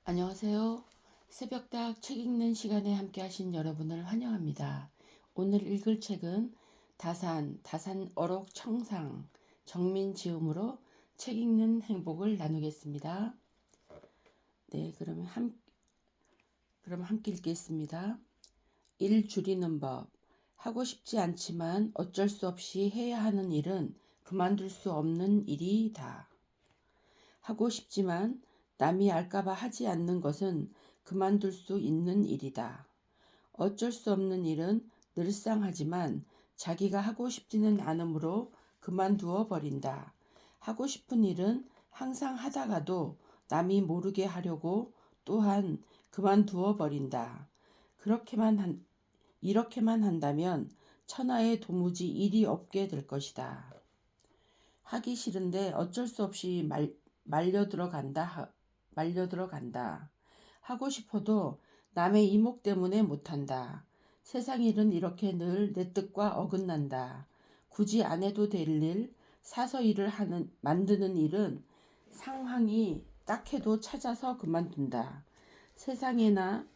안녕하세요. 새벽닭 책 읽는 시간에 함께 하신 여러분을 환영합니다. 오늘 읽을 책은 다산 어록 청상 정민 지음으로 책 읽는 행복을 나누겠습니다. 네, 그럼 함께 읽겠습니다. 일 줄이는 법. 하고 싶지 않지만 어쩔 수 없이 해야 하는 일은 그만둘 수 없는 일이다. 하고 싶지만 남이 알까봐 하지 않는 것은 그만둘 수 있는 일이다. 어쩔 수 없는 일은 늘상 하지만 자기가 하고 싶지는 않으므로 그만두어 버린다. 하고 싶은 일은 항상 하다가도 남이 모르게 하려고 또한 그만두어 버린다. 이렇게만 한다면 천하에 도무지 일이 없게 될 것이다. 하기 싫은데 어쩔 수 없이 말려 들어간다. 하고 싶어도 남의 이목 때문에 못한다. 세상 일은 이렇게 늘 내 뜻과 어긋난다. 굳이 안 해도 될 일, 사서 일을 만드는 일은 상황이 딱해도 찾아서 그만둔다. 세상에나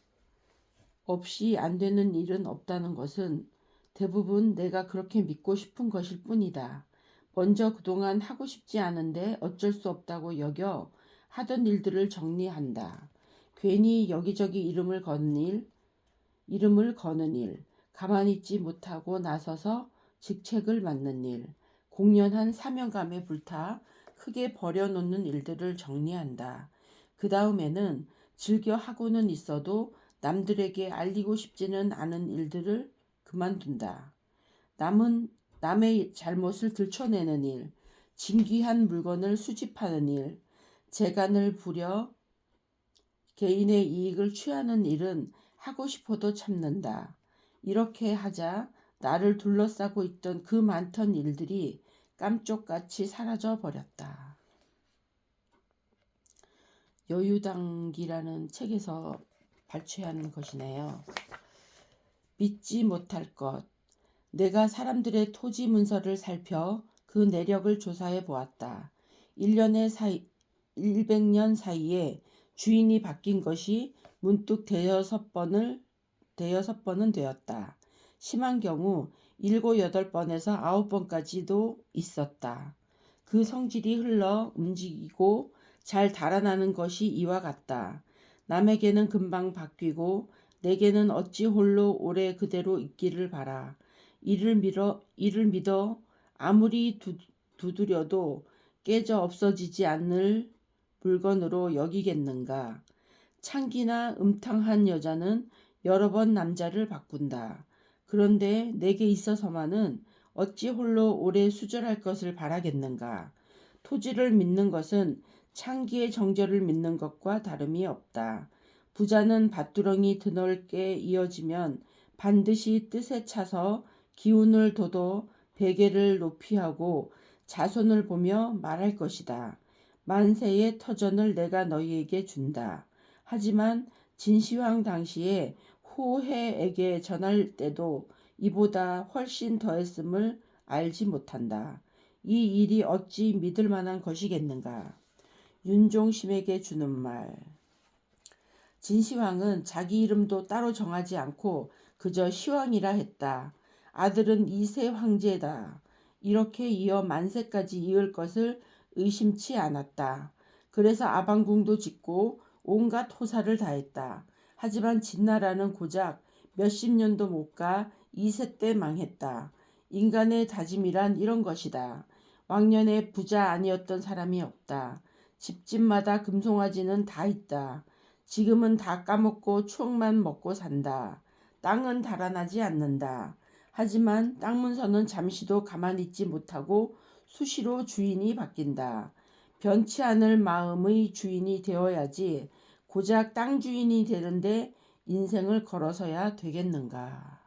없이 안 되는 일은 없다는 것은 대부분 내가 그렇게 믿고 싶은 것일 뿐이다. 먼저 그동안 하고 싶지 않은데 어쩔 수 없다고 여겨 하던 일들을 정리한다. 괜히 여기저기 이름을 거는 일, 가만히 있지 못하고 나서서 직책을 맡는 일, 공연한 사명감에 불타 크게 버려놓는 일들을 정리한다. 그 다음에는 즐겨 하고는 있어도 남들에게 알리고 싶지는 않은 일들을 그만둔다. 남의 잘못을 들춰내는 일, 진귀한 물건을 수집하는 일, 재간을 부려 개인의 이익을 취하는 일은 하고 싶어도 참는다. 이렇게 하자 나를 둘러싸고 있던 그 많던 일들이 깜쪽같이 사라져 버렸다. 여유당기라는 책에서 발췌하는 것이네요. 믿지 못할 것. 내가 사람들의 토지 문서를 살펴 그 내력을 조사해 보았다. 100년 사이에 주인이 바뀐 것이 문득 대여섯 번은 되었다. 심한 경우 7, 8번에서 9번까지도 있었다. 그 성질이 흘러 움직이고 잘 달아나는 것이 이와 같다. 남에게는 금방 바뀌고 내게는 어찌 홀로 오래 그대로 있기를 바라. 이를 믿어 아무리 두드려도 깨져 없어지지 않을 물건으로 여기겠는가. 창기나 음탕한 여자는 여러 번 남자를 바꾼다. 그런데 내게 있어서만은 어찌 홀로 오래 수절할 것을 바라겠는가. 토지를 믿는 것은 창기의 정절을 믿는 것과 다름이 없다. 부자는 밭두렁이 드넓게 이어지면 반드시 뜻에 차서 기운을 둬도 베개를 높이 하고 자손을 보며 말할 것이다. 만세의 터전을 내가 너희에게 준다. 하지만 진시황 당시에 호해에게 전할 때도 이보다 훨씬 더했음을 알지 못한다. 이 일이 어찌 믿을 만한 것이겠는가. 윤종심에게 주는 말. 진시황은 자기 이름도 따로 정하지 않고 그저 시황이라 했다. 아들은 2세 황제다. 이렇게 이어 만세까지 이을 것을 의심치 않았다. 그래서 아방궁도 짓고 온갖 호사를 다했다. 하지만 진나라는 고작 몇십 년도 못 가 2세 때 망했다. 인간의 다짐이란 이런 것이다. 왕년에 부자 아니었던 사람이 없다. 집집마다 금송아지는 다 있다. 지금은 다 까먹고 추억만 먹고 산다. 땅은 달아나지 않는다. 하지만 땅 문서는 잠시도 가만히 있지 못하고 수시로 주인이 바뀐다. 변치 않을 마음의 주인이 되어야지 고작 땅 주인이 되는데 인생을 걸어서야 되겠는가.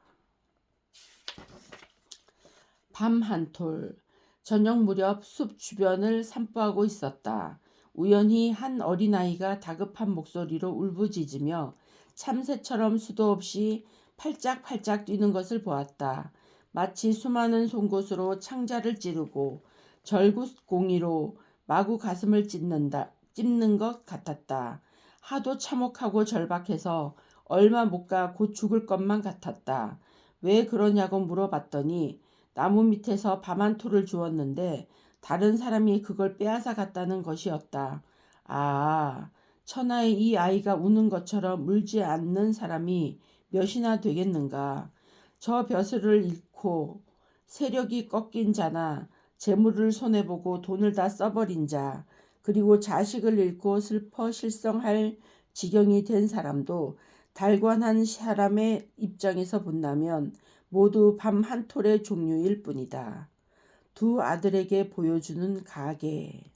밤 한톨. 저녁 무렵 숲 주변을 산보하고 있었다. 우연히 한 어린아이가 다급한 목소리로 울부짖으며 참새처럼 수도 없이 팔짝팔짝 뛰는 것을 보았다. 마치 수많은 송곳으로 창자를 찌르고 절구공이로 마구 가슴을 찝는 것 같았다. 하도 참혹하고 절박해서 얼마 못 가 곧 죽을 것만 같았다. 왜 그러냐고 물어봤더니 나무 밑에서 밤한토를 주었는데 다른 사람이 그걸 빼앗아 갔다는 것이었다. 아, 천하에 이 아이가 우는 것처럼 울지 않는 사람이 몇이나 되겠는가. 저 벼슬을 잃고 세력이 꺾인 자나 재물을 손해보고 돈을 다 써버린 자, 그리고 자식을 잃고 슬퍼 실성할 지경이 된 사람도 달관한 사람의 입장에서 본다면 모두 밤 한 톨의 종류일 뿐이다. 두 아들에게 보여주는 가계.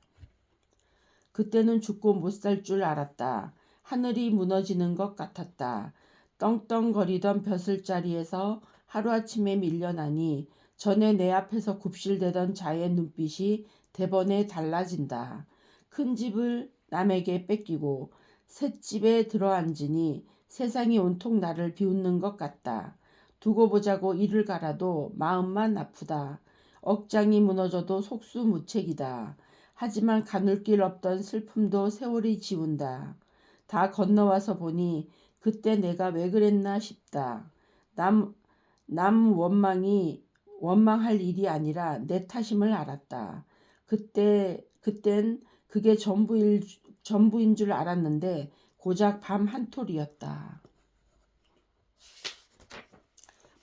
그때는 죽고 못 살 줄 알았다. 하늘이 무너지는 것 같았다. 떵떵거리던 벼슬자리에서 하루아침에 밀려나니 전에 내 앞에서 굽실대던 자의 눈빛이 대번에 달라진다. 큰 집을 남에게 뺏기고 셋집에 들어앉으니 세상이 온통 나를 비웃는 것 같다. 두고 보자고 이를 갈아도 마음만 아프다. 억장이 무너져도 속수무책이다. 하지만 가눌 길 없던 슬픔도 세월이 지운다. 다 건너와서 보니 그때 내가 왜 그랬나 싶다. 남 원망할 일이 아니라 내 탓임을 알았다. 그땐 그게 전부인 줄 알았는데 고작 밤 한 톨이었다.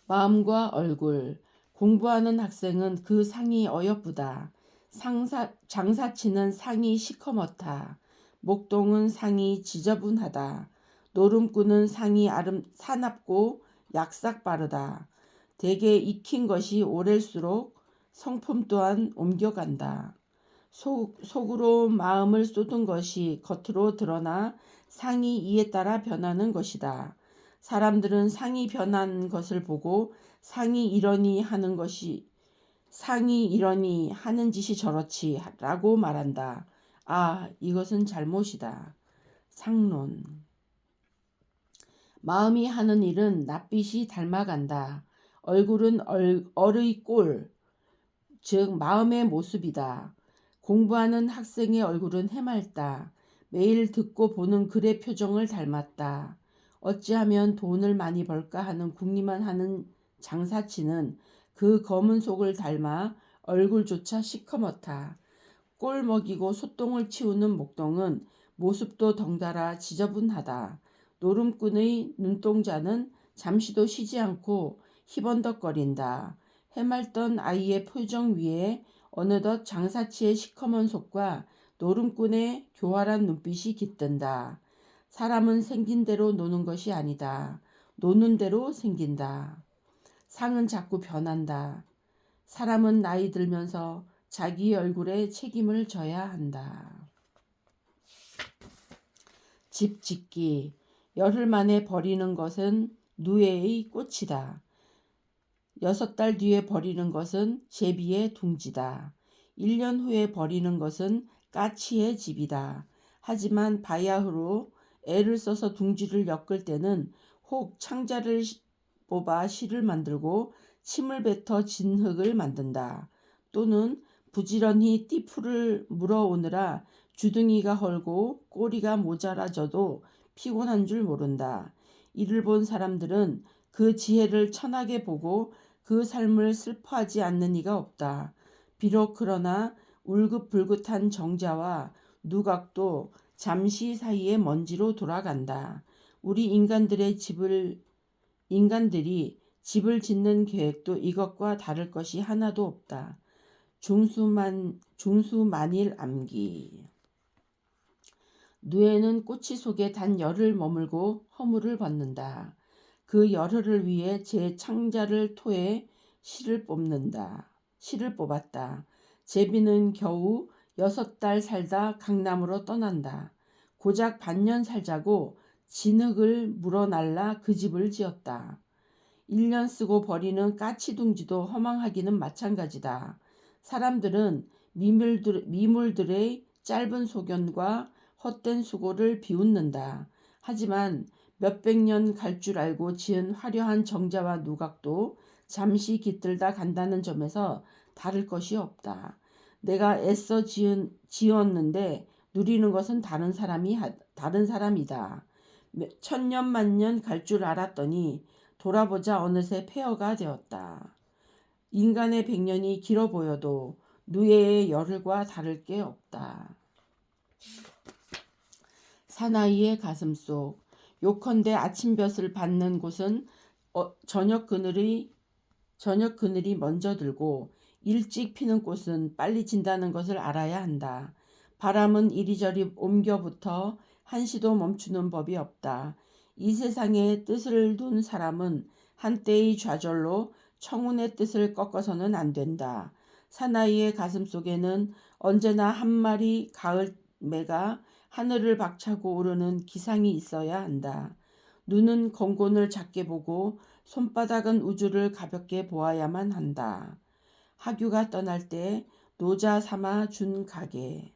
마음과 얼굴. 공부하는 학생은 그 상이 어여쁘다. 장사치는 상이 시커멓다. 목동은 상이 지저분하다. 노름꾼은 상이 사납고 약삭 빠르다. 대개 익힌 것이 오랠수록 성품 또한 옮겨간다. 속으로 마음을 쏟은 것이 겉으로 드러나 상이 이에 따라 변하는 것이다. 사람들은 상이 변한 것을 보고 상이 이러니 하는 짓이 저렇지 라고 말한다. 아, 이것은 잘못이다. 상론. 마음이 하는 일은 낯빛이 닮아간다. 얼굴은 얼의 꼴, 즉 마음의 모습이다. 공부하는 학생의 얼굴은 해맑다. 매일 듣고 보는 글의 표정을 닮았다. 어찌하면 돈을 많이 벌까 하는 궁리만 하는 장사치는 그 검은 속을 닮아 얼굴조차 시커멓다. 꼴 먹이고 소똥을 치우는 목동은 모습도 덩달아 지저분하다. 노름꾼의 눈동자는 잠시도 쉬지 않고 희번덕거린다. 해맑던 아이의 표정 위에 어느덧 장사치의 시커먼 속과 노름꾼의 교활한 눈빛이 깃든다. 사람은 생긴 대로 노는 것이 아니다. 노는 대로 생긴다. 상은 자꾸 변한다. 사람은 나이 들면서 자기 얼굴에 책임을 져야 한다. 집 짓기. 열흘 만에 버리는 것은 누에의 꽃이다. 6달 뒤에 버리는 것은 제비의 둥지다. 1년 후에 버리는 것은 까치의 집이다. 하지만 바야흐로 애를 써서 둥지를 엮을 때는 혹 창자를 뽑아 실을 만들고 침을 뱉어 진흙을 만든다. 또는 부지런히 띠풀을 물어오느라 주둥이가 헐고 꼬리가 모자라져도 피곤한 줄 모른다. 이를 본 사람들은 그 지혜를 천하게 보고 그 삶을 슬퍼하지 않는 이가 없다. 비록 그러나 울긋불긋한 정자와 누각도 잠시 사이에 먼지로 돌아간다. 우리 인간들이 집을 짓는 계획도 이것과 다를 것이 하나도 없다. 중수만일 암기. 누에는 꼬치 속에 단 열흘 머물고 허물을 벗는다. 그 열흘을 위해 제 창자를 토해 실을 뽑았다. 제비는 겨우 6달 살다 강남으로 떠난다. 고작 반년 살자고 진흙을 물어날라 그 집을 지었다. 1년 쓰고 버리는 까치둥지도 허망하기는 마찬가지다. 사람들은 미물들의 짧은 소견과 헛된 수고를 비웃는다. 하지만 몇백 년 갈 줄 알고 지은 화려한 정자와 누각도 잠시 깃들다 간다는 점에서 다를 것이 없다. 내가 애써 지었는데 누리는 것은 다른 사람이다. 천년 만년 갈 줄 알았더니 돌아보자 어느새 폐허가 되었다. 인간의 100년이 길어 보여도 누에의 열흘과 다를 게 없다. 사나이의 가슴속. 요컨대 아침볕을 받는 곳은 저녁 그늘이 먼저 들고 일찍 피는 꽃은 빨리 진다는 것을 알아야 한다. 바람은 이리저리 옮겨붙어 한시도 멈추는 법이 없다. 이 세상에 뜻을 둔 사람은 한때의 좌절로 청운의 뜻을 꺾어서는 안 된다. 사나이의 가슴 속에는 언제나 한 마리 가을 매가 하늘을 박차고 오르는 기상이 있어야 한다. 눈은 건곤을 작게 보고 손바닥은 우주를 가볍게 보아야만 한다. 하규가 떠날 때 노자 삼아 준 가게.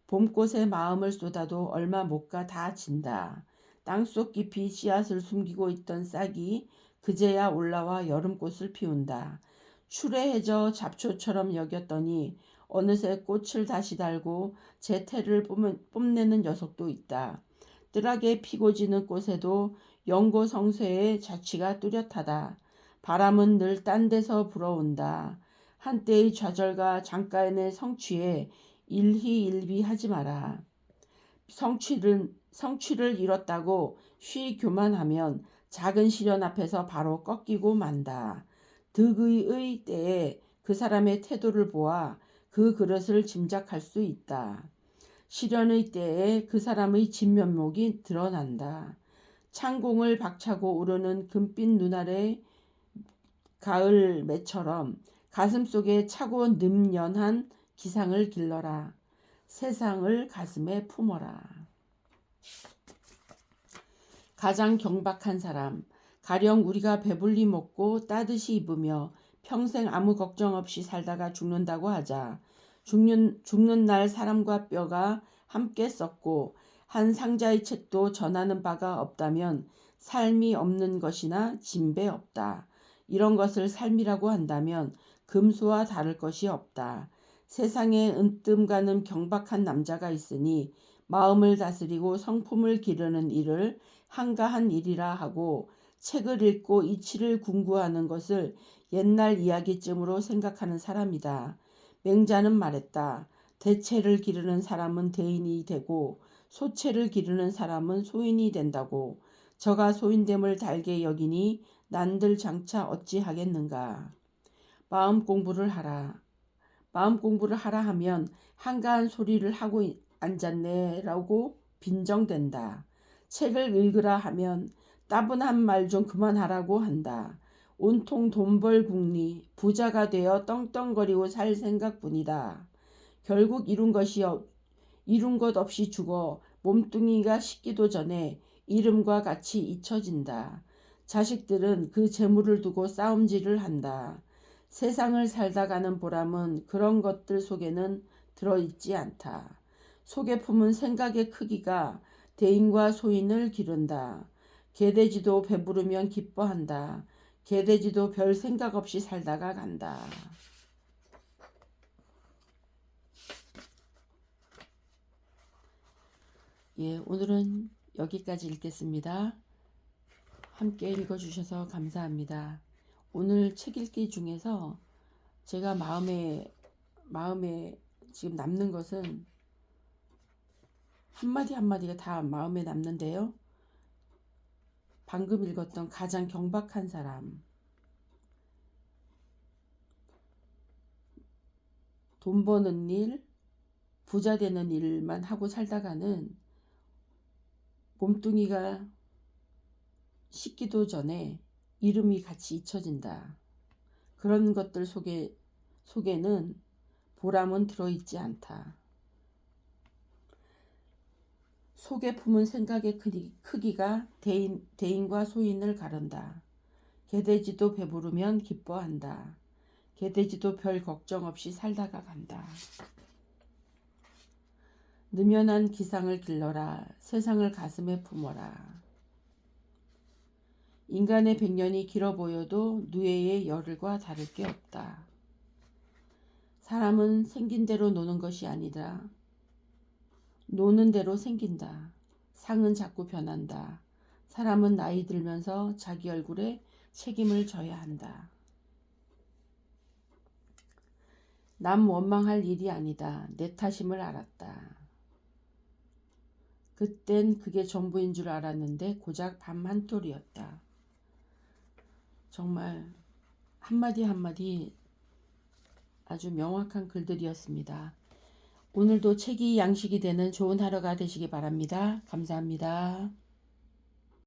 봄꽃에 마음을 쏟아도 얼마 못 가 다 진다. 땅속 깊이 씨앗을 숨기고 있던 싹이 그제야 올라와 여름꽃을 피운다. 추레해져 잡초처럼 여겼더니 어느새 꽃을 다시 달고 제 태를 뽐내는 녀석도 있다. 뜰하게 피고 지는 꽃에도 영고성쇠의 자취가 뚜렷하다. 바람은 늘 딴 데서 불어온다. 한때의 좌절과 잠깐의 성취에 일희일비하지 마라. 성취를 이뤘다고 쉬 교만하면 작은 시련 앞에서 바로 꺾이고 만다. 득의의 때에 그 사람의 태도를 보아 그 그릇을 짐작할 수 있다. 시련의 때에 그 사람의 진면목이 드러난다. 창공을 박차고 오르는 금빛 눈알의 가을 매처럼 가슴속에 차고 늠연한 기상을 길러라. 세상을 가슴에 품어라. 가장 경박한 사람. 가령 우리가 배불리 먹고 따뜻이 입으며 평생 아무 걱정 없이 살다가 죽는다고 하자. 죽는 날 사람과 뼈가 함께 썩고 한 상자의 책도 전하는 바가 없다면 삶이 없는 것이나 진배 없다. 이런 것을 삶이라고 한다면 금수와 다를 것이 없다. 세상에 은뜸가는 경박한 남자가 있으니 마음을 다스리고 성품을 기르는 일을 한가한 일이라 하고 책을 읽고 이치를 궁구하는 것을 옛날 이야기쯤으로 생각하는 사람이다. 맹자는 말했다. 대체를 기르는 사람은 대인이 되고 소체를 기르는 사람은 소인이 된다고. 저가 소인됨을 달게 여기니 난들 장차 어찌하겠는가. 마음 공부를 하라. 마음 공부를 하라 하면 한가한 소리를 하고 앉았네라고 빈정된다. 책을 읽으라 하면 따분한 말 좀 그만하라고 한다. 온통 돈벌 궁리, 부자가 되어 떵떵거리고 살 생각뿐이다. 결국 이룬 것 없이 죽어 몸뚱이가 식기도 전에 이름과 같이 잊혀진다. 자식들은 그 재물을 두고 싸움질을 한다. 세상을 살다 가는 보람은 그런 것들 속에는 들어있지 않다. 속에 품은 생각의 크기가 대인과 소인을 기른다. 개돼지도 배부르면 기뻐한다. 개돼지도 별 생각 없이 살다가 간다. 예, 오늘은 여기까지 읽겠습니다. 함께 읽어주셔서 감사합니다. 오늘 책 읽기 중에서 제가 마음에 지금 남는 것은 한마디 한마디가 다 마음에 남는데요. 방금 읽었던 가장 경박한 사람. 돈 버는 일, 부자 되는 일만 하고 살다가는 몸뚱이가 식기도 전에 이름이 같이 잊혀진다. 그런 것들 속에는 보람은 들어있지 않다. 속에 품은 생각의 크기가 대인과 소인을 가른다. 개돼지도 배부르면 기뻐한다. 개돼지도 별 걱정 없이 살다가 간다. 느면한 기상을 길러라. 세상을 가슴에 품어라. 인간의 100년이 길어 보여도 누에의 열흘과 다를 게 없다. 사람은 생긴 대로 노는 것이 아니다. 노는 대로 생긴다. 상은 자꾸 변한다. 사람은 나이 들면서 자기 얼굴에 책임을 져야 한다. 남 원망할 일이 아니다. 내 탓임을 알았다. 그땐 그게 전부인 줄 알았는데 고작 밤 한 톨이었다. 정말 한마디 한마디 아주 명확한 글들이었습니다. 오늘도 책이 양식이 되는 좋은 하루가 되시기 바랍니다. 감사합니다.